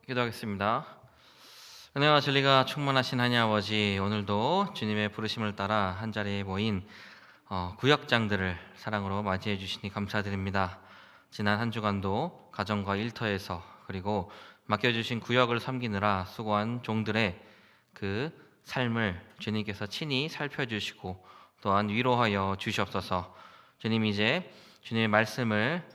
기도하겠습니다. 은혜와 진리가 충만하신 하나님 아버지, 오늘도 주님의 부르심을 따라 한자리에 모인 구역장들을 사랑으로 맞이해 주시니 감사드립니다. 지난 한 주간도 가정과 일터에서 그리고 맡겨주신 구역을 섬기느라 수고한 종들의 그 삶을 주님께서 친히 살펴주시고 또한 위로하여 주시옵소서. 주님, 이제 주님의 말씀을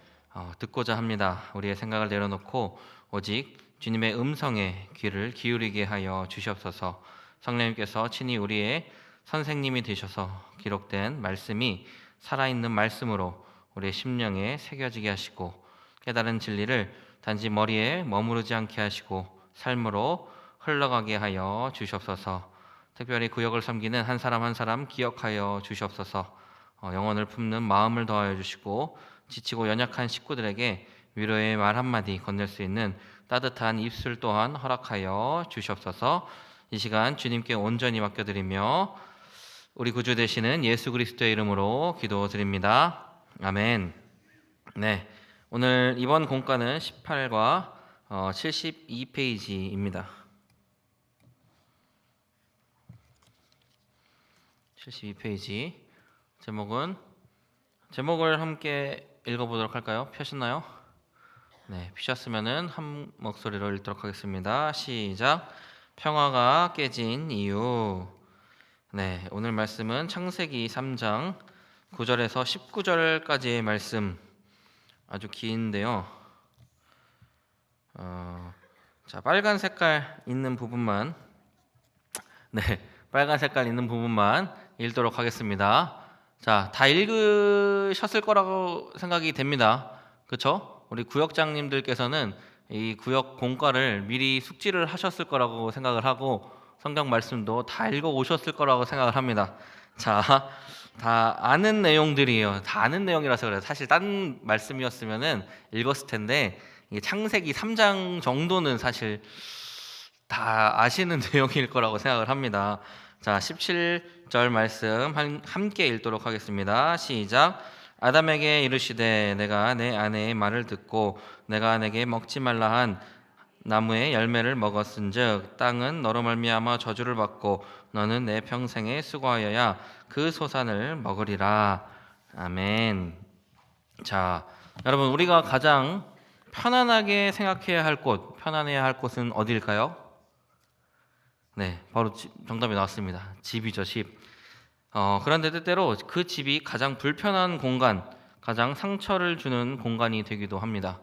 듣고자 합니다. 우리의 생각을 내려놓고 오직 주님의 음성에 귀를 기울이게 하여 주시옵소서. 성령님께서 친히 우리의 선생님이 되셔서 기록된 말씀이 살아있는 말씀으로 우리의 심령에 새겨지게 하시고, 깨달은 진리를 단지 머리에 머무르지 않게 하시고 삶으로 흘러가게 하여 주시옵소서. 특별히 구역을 섬기는 한 사람 한 사람 기억하여 주시옵소서. 영혼을 품는 마음을 더하여 주시고, 지치고 연약한 식구들에게 위로의 말 한마디 건넬 수 있는 따뜻한 입술 또한 허락하여 주시옵소서. 이 시간 주님께 온전히 맡겨드리며 우리 구주 되시는 예수 그리스도의 이름으로 기도드립니다. 아멘. 네, 오늘 이번 공과는 18과 72페이지입니다. 72페이지 제목을 함께 읽어보도록 할까요? 펴셨나요? 네, 피셨으면은 한 목소리로 읽도록 하겠습니다. 시작. 평화가 깨진 이유. 네, 오늘 말씀은 창세기 3장 9절에서 19절까지의 말씀, 아주 긴데요. 빨간 색깔 있는 부분만, 빨간 색깔 있는 부분만 읽도록 하겠습니다. 자, 다 읽으셨을 거라고 생각이 됩니다. 그렇죠? 우리 구역장님들께서는 이 구역 공과를 미리 숙지를 하셨을 거라고 생각을 하고 성경 말씀도 다 읽어 오셨을 거라고 생각을 합니다. 자, 다 아는 내용들이에요. 다 아는 내용이라서 그래요. 사실 딴 말씀이었으면은 읽었을 텐데 이 창세기 3장 정도는 사실 다 아시는 내용일 거라고 생각을 합니다. 자, 17절 말씀 함께 읽도록 하겠습니다. 시작. 아담에게 이르시되 내가 내 아내의 말을 듣고 내가 내게 먹지 말라 한 나무의 열매를 먹었은즉 땅은 너로 말미암아 저주를 받고 너는 내 평생에 수고하여야 그 소산을 먹으리라. 아멘. 자, 여러분, 우리가 가장 편안하게 생각해야 할 곳, 편안해야 할 곳은 어디일까요? 네, 바로 정답이 나왔습니다. 집이죠, 집. 그런데 때때로 그 집이 가장 불편한 공간, 가장 상처를 주는 공간이 되기도 합니다.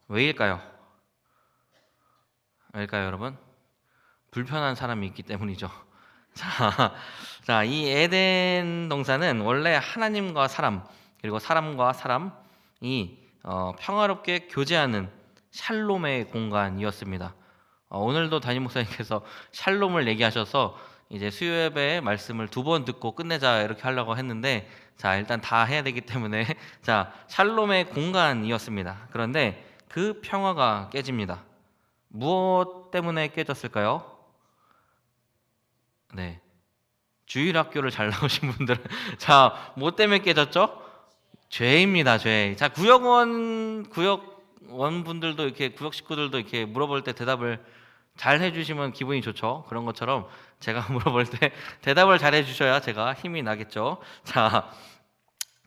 왜일까요? 왜일까요, 여러분? 불편한 사람이 있기 때문이죠. 이 에덴 동산은 원래 하나님과 사람, 그리고 사람과 사람이 평화롭게 교제하는 샬롬의 공간이었습니다. 오늘도 담임 목사님께서 샬롬을 얘기하셔서 이제 수요예배 말씀을 2번 듣고 끝내자 이렇게 하려고 했는데, 자, 일단 다 해야 되기 때문에 자, 샬롬의 공간이었습니다. 그런데 그 평화가 깨집니다. 무엇 때문에 깨졌을까요? 네, 주일학교를 잘 나오신 분들 자, 뭐 때문에 깨졌죠? 죄입니다, 죄. 자, 구역원 분들도 이렇게 구역 식구들도 이렇게 물어볼 때 대답을 잘 해주시면 기분이 좋죠. 그런 것처럼 제가 물어볼 때 대답을 잘 해주셔야 제가 힘이 나겠죠. 자,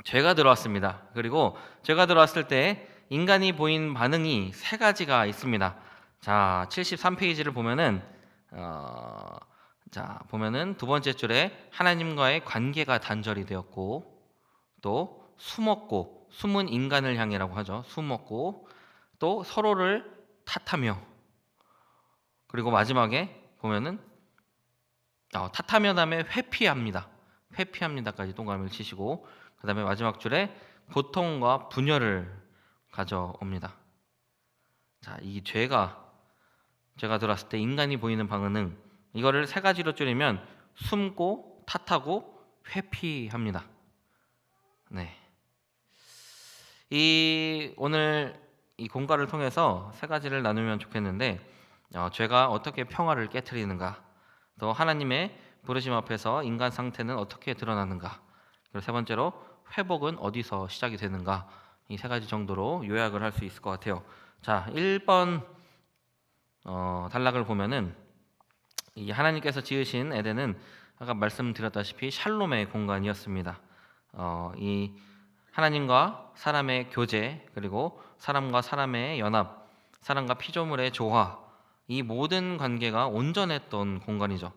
죄가 들어왔습니다. 그리고 죄가 들어왔을 때 인간이 보인 반응이 3가지가 있습니다. 자, 73페이지를 보면은 보면은 2번째 줄에 하나님과의 관계가 단절이 되었고, 또 숨었고, 숨은 인간을 향해라고 하죠. 숨었고, 또 서로를 탓하며, 그리고 마지막에 보면은 탓하며 다음에 회피합니다. 회피합니다까지 동그라미를 치시고, 그 다음에 마지막 줄에 고통과 분열을 가져옵니다. 자, 이 죄가 들어왔을 때 인간이 보이는 반응은 이거를 3가지로 줄이면 숨고, 탓하고, 회피합니다. 네. 오늘 이 공과를 통해서 3가지를 나누면 좋겠는데, 죄가 어떻게 평화를 깨트리는가, 또 하나님의 부르심 앞에서 인간 상태는 어떻게 드러나는가, 그리고 3번째로 회복은 어디서 시작이 되는가, 이 3가지 정도로 요약을 할 수 있을 것 같아요. 자, 1번 단락을 보면은 이 하나님께서 지으신 에덴은 아까 말씀드렸다시피 샬롬의 공간이었습니다. 이 하나님과 사람의 교제, 그리고 사람과 사람의 연합, 사람과 피조물의 조화, 이 모든 관계가 온전했던 공간이죠.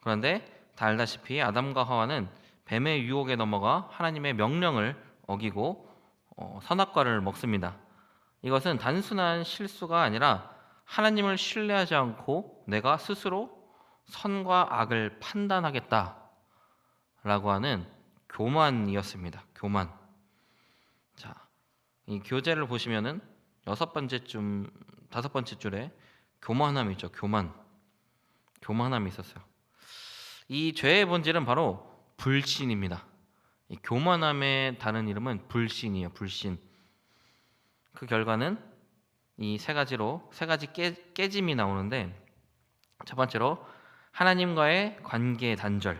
그런데 다 알다시피 아담과 하와는 뱀의 유혹에 넘어가 하나님의 명령을 어기고 선악과를 먹습니다. 이것은 단순한 실수가 아니라 하나님을 신뢰하지 않고 내가 스스로 선과 악을 판단하겠다라고 하는 교만이었습니다. 교만. 자, 이 교재를 보시면은 다섯 번째 줄에 교만함이 있죠. 교만함이 있었어요. 이 죄의 본질은 바로 불신입니다. 이 교만함의 다른 이름은 불신이에요. 불신. 그 결과는 이 세 가지 깨짐이 나오는데, 첫 번째로 하나님과의 관계 단절.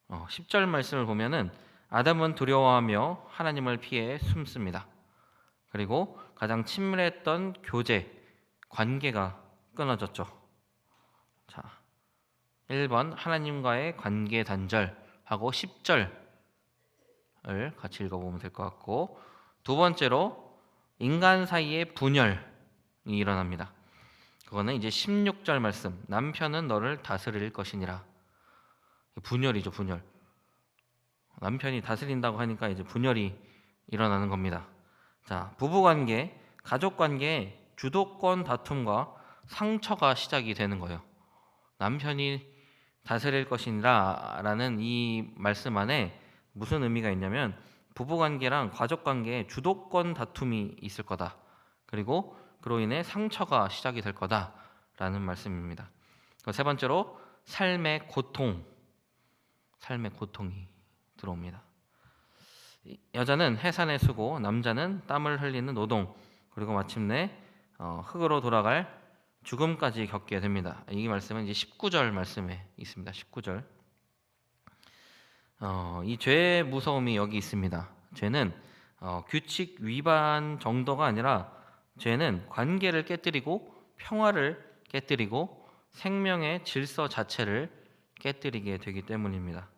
10절 말씀을 보면은 아담은 두려워하며 하나님을 피해 숨습니다. 그리고 가장 친밀했던 관계가 끊어졌죠. 자, 1번 하나님과의 관계 단절하고 10절을 같이 읽어보면 될 것 같고, 두 번째로 인간 사이의 분열이 일어납니다. 그거는 이제 16절 말씀, 남편은 너를 다스릴 것이니라. 분열이죠, 분열. 남편이 다스린다고 하니까 이제 분열이 일어나는 겁니다. 자, 부부관계, 가족관계에 주도권 다툼과 상처가 시작이 되는 거예요. 남편이 다스릴 것이니라 라는 이 말씀 안에 무슨 의미가 있냐면, 부부관계랑 가족관계에 주도권 다툼이 있을 거다. 그리고 그로 인해 상처가 시작이 될 거다라는 말씀입니다. 세 번째로 삶의 고통이 들어옵니다. 여자는 해산의 수고, 남자는 땀을 흘리는 노동, 그리고 마침내 흙으로 돌아갈 죽음까지 겪게 됩니다. 이 말씀은 이제 19절 말씀에 있습니다. 19절. 이 죄의 무서움이 여기 있습니다. 죄는 규칙 위반 정도가 아니라 죄는 관계를 깨뜨리고 평화를 깨뜨리고 생명의 질서 자체를 깨뜨리게 되기 때문입니다.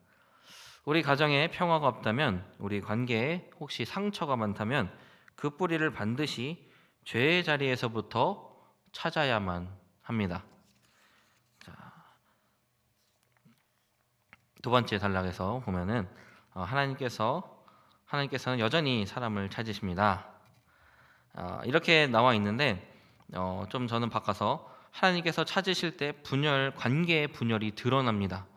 우리 가정에 평화가 없다면, 우리 관계에 혹시 상처가 많다면 그 뿌리를 반드시 죄의 자리에서부터 찾아야만 합니다. 자, 두 번째 단락에서 보면은 하나님께서는 여전히 사람을 찾으십니다. 이렇게 나와 있는데 좀 저는 바꿔서 하나님께서 찾으실 때 관계의 분열이 드러납니다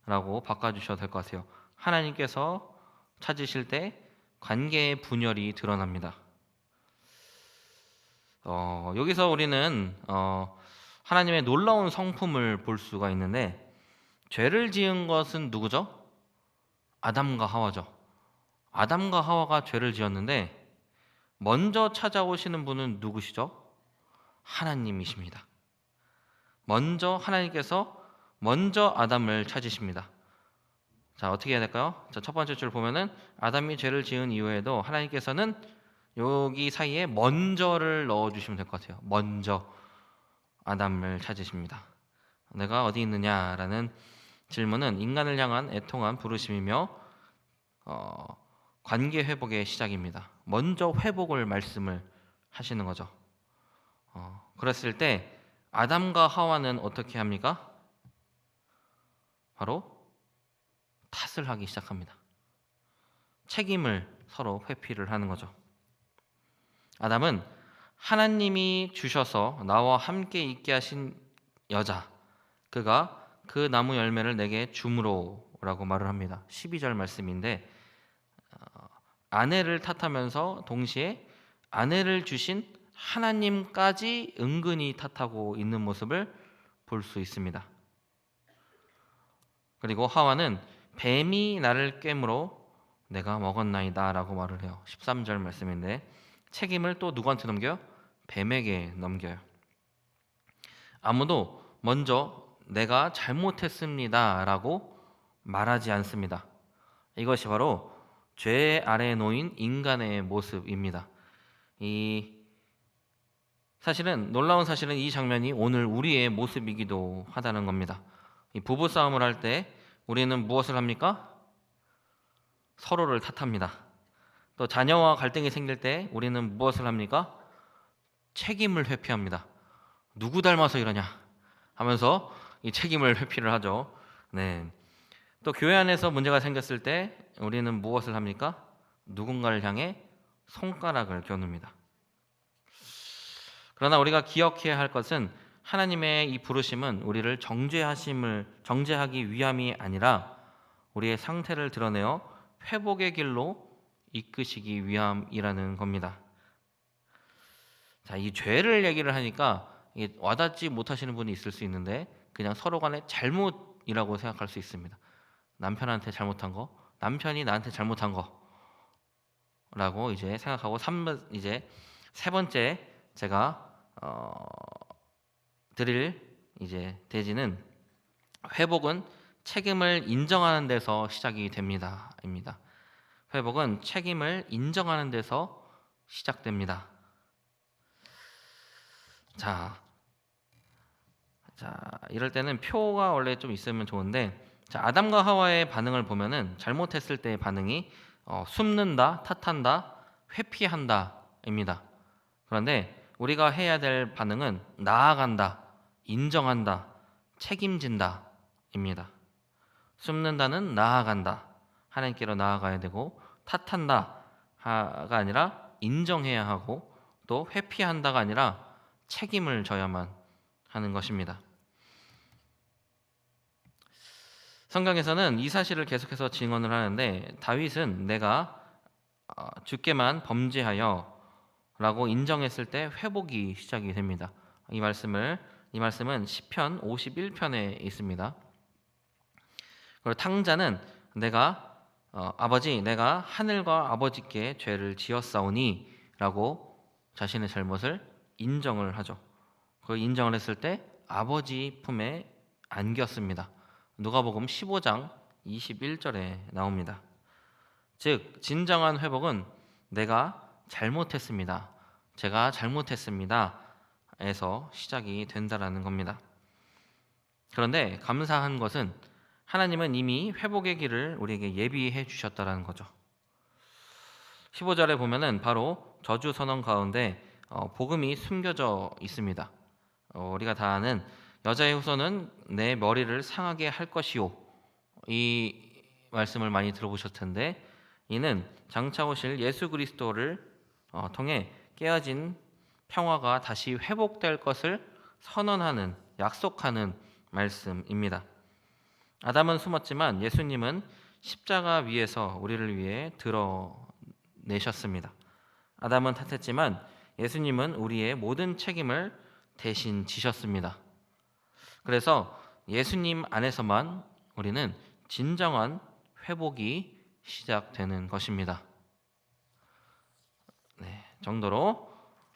라고 바꿔주셔도 될 것 같아요. 하나님께서 찾으실 때 관계의 분열이 드러납니다. 여기서 우리는 하나님의 놀라운 성품을 볼 수가 있는데, 죄를 지은 것은 누구죠? 아담과 하와죠. 아담과 하와가 죄를 지었는데 먼저 찾아오시는 분은 누구시죠? 하나님이십니다. 하나님께서 먼저 아담을 찾으십니다. 자, 어떻게 해야 될까요? 자, 첫 번째 줄 보면은 아담이 죄를 지은 이후에도 하나님께서는 여기 사이에 먼저를 넣어주시면 될 것 같아요. 먼저 아담을 찾으십니다. 내가 어디 있느냐라는 질문은 인간을 향한 애통한 부르심이며 관계 회복의 시작입니다. 먼저 회복을 말씀을 하시는 거죠. 그랬을 때 아담과 하와는 어떻게 합니까? 바로 탓을 하기 시작합니다. 책임을 서로 회피를 하는 거죠. 아담은 하나님이 주셔서 나와 함께 있게 하신 여자, 그가 그 나무 열매를 내게 주므로 라고 말을 합니다. 12절 말씀인데, 아내를 탓하면서 동시에 아내를 주신 하나님까지 은근히 탓하고 있는 모습을 볼 수 있습니다. 그리고 하와는 뱀이 나를 꿰므로 내가 먹었나이다 라고 말을 해요. 13절 말씀인데, 책임을 또 누구한테 넘겨요? 뱀에게 넘겨요. 아무도 먼저 내가 잘못했습니다 라고 말하지 않습니다. 이것이 바로 죄 아래에 놓인 인간의 모습입니다. 이 사실은 놀라운 사실은 이 장면이 오늘 우리의 모습이기도 하다는 겁니다. 이 부부 싸움을 할 때 우리는 무엇을 합니까? 서로를 탓합니다. 또 자녀와 갈등이 생길 때 우리는 무엇을 합니까? 책임을 회피합니다. 누구 닮아서 이러냐 하면서 이 책임을 회피를 하죠. 네. 또 교회 안에서 문제가 생겼을 때 우리는 무엇을 합니까? 누군가를 향해 손가락을 겨눕니다. 그러나 우리가 기억해야 할 것은 하나님의 이 부르심은 우리를 정죄하기 위함이 아니라 우리의 상태를 드러내어 회복의 길로 이끄시기 위함이라는 겁니다. 자, 이 죄를 얘기를 하니까 이게 와닿지 못하시는 분이 있을 수 있는데 그냥 서로 간의 잘못이라고 생각할 수 있습니다. 남편한테 잘못한 거, 남편이 나한테 잘못한 거라고 이제 생각하고 이제 세 번째 제가 드릴 이제 대지는 회복은 책임을 인정하는 데서 시작이 됩니다.입니다. 회복은 책임을 인정하는 데서 시작됩니다. 자, 이럴 때는 표가 원래 좀 있으면 좋은데, 자, 아담과 하와의 반응을 보면은 잘못했을 때의 반응이 숨는다, 탓한다, 회피한다입니다. 그런데 우리가 해야 될 반응은 나아간다, 인정한다, 책임진다입니다. 숨는다는 나아간다, 하나님께로 나아가야 되고, 탓한다가 아니라 인정해야 하고, 또 회피한다가 아니라 책임을 져야만 하는 것입니다. 성경에서는 이 사실을 계속해서 증언을 하는데 다윗은 내가 주께만 범죄하여 라고 인정했을 때 회복이 시작이 됩니다. 이 말씀은 시편 51편에 있습니다. 그리고 탕자는 아버지 내가 하늘과 아버지께 죄를 지었사오니 라고 자신의 잘못을 인정을 하죠. 그 인정을 했을 때 아버지 품에 안겼습니다. 누가복음 15장 21절에 나옵니다. 즉 진정한 회복은 내가 잘못했습니다, 제가 잘못했습니다 에서 시작이 된다라는 겁니다. 그런데 감사한 것은 하나님은 이미 회복의 길을 우리에게 예비해 주셨다라는 거죠. 15절에 보면은 바로 저주 선언 가운데 복음이 숨겨져 있습니다. 우리가 다 아는 여자의 후손은 내 머리를 상하게 할 것이요, 이 말씀을 많이 들어보셨을 텐데 이는 장차 오실 예수 그리스도를 통해 깨어진 평화가 다시 회복될 것을 선언하는, 약속하는 말씀입니다. 아담은 숨었지만 예수님은 십자가 위에서 우리를 위해 드러내셨습니다. 아담은 탓했지만 예수님은 우리의 모든 책임을 대신 지셨습니다. 그래서 예수님 안에서만 우리는 진정한 회복이 시작되는 것입니다. 네, 정도로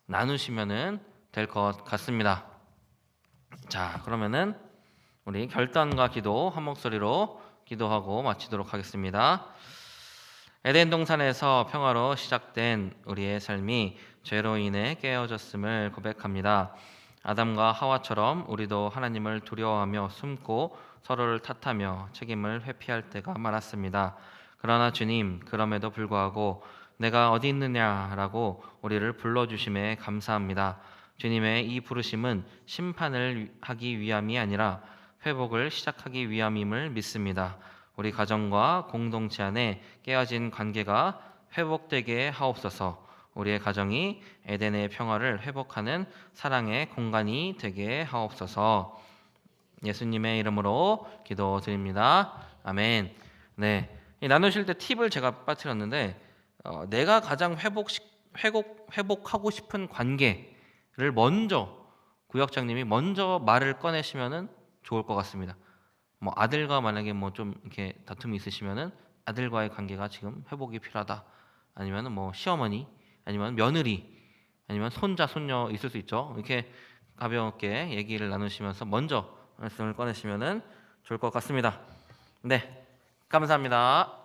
나누시면 될 것 같습니다. 자, 그러면은 우리 결단과 기도 한 목소리로 기도하고 마치도록 하겠습니다. 에덴 동산에서 평화로 시작된 우리의 삶이 죄로 인해 깨어졌음을 고백합니다. 아담과 하와처럼 우리도 하나님을 두려워하며 숨고 서로를 탓하며 책임을 회피할 때가 많았습니다. 그러나 주님, 그럼에도 불구하고 내가 어디 있느냐라고 우리를 불러주심에 감사합니다. 주님의 이 부르심은 심판을 하기 위함이 아니라 회복을 시작하기 위함임을 믿습니다. 우리 가정과 공동체 안에 깨어진 관계가 회복되게 하옵소서. 우리의 가정이 에덴의 평화를 회복하는 사랑의 공간이 되게 하옵소서. 예수님의 이름으로 기도드립니다. 아멘. 네, 나누실 때 팁을 제가 빠뜨렸는데 내가 가장 회복하고 싶은 관계를 먼저 구역장님이 먼저 말을 꺼내시면은 좋을 것 같습니다. 뭐 아들과 만약에 뭐 좀 이렇게 다툼이 있으시면은 아들과의 관계가 지금 회복이 필요하다. 아니면은 뭐 시어머니, 아니면 며느리, 아니면 손자, 손녀 있을 수 있죠. 이렇게 가볍게 얘기를 나누시면서 먼저 말씀을 꺼내시면은 좋을 것 같습니다. 네, 감사합니다.